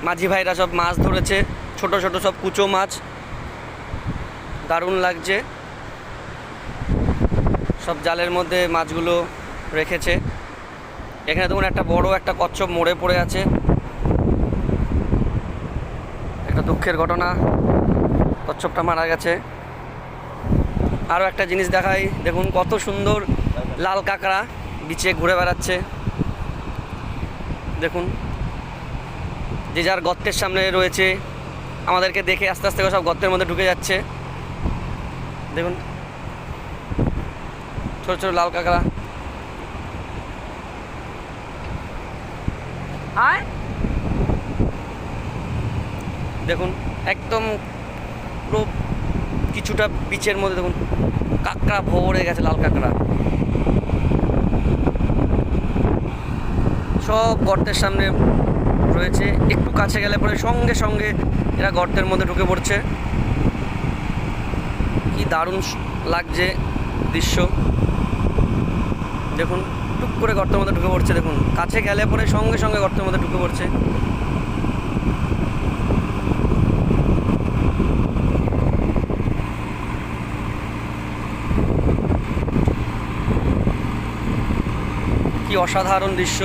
মাঝি ভাইরা সব মাছ ধরেছে, ছোট ছোট সব কুচো মাছ, দারুণ লাগছে। সব জালের মধ্যে মাছগুলো রেখেছে। এখানে দেখুন একটা বড় একটা কচ্ছপ মরে পড়ে আছে, একটা দুঃখের ঘটনা, কচ্ছপটা মারা গেছে। আরও একটা জিনিস দেখাই, দেখুন কত সুন্দর লাল কাঁকড়া বিচে ঘুরে বেড়াচ্ছে। দেখুন যে যার গর্তের সামনে রয়েছে, আমাদেরকে দেখে আস্তে আস্তে সব গর্তের মধ্যে ঢুকে যাচ্ছে। দেখুন ছোট ছোট লাল কাঁকড়া। দেখুন একদম পুরো কিছুটা বিচের মধ্যে দেখুন কাঁকড়া ভরে গেছে, লাল কাঁকড়া সব গর্তের সামনে রয়েছে। একটু কাছে গেলে পরে সঙ্গে সঙ্গে এরা গর্তের মধ্যে ঢুকে পড়ছে। কি দারুণ লাগছে দৃশ্য। দেখুন টুক করে গর্তের মধ্যে ঢুকে পড়ছে, দেখুন কাছে গেলে পরে সঙ্গে সঙ্গে গর্তের মধ্যে ঢুকে পড়ছে। কি অসাধারণ দৃশ্য।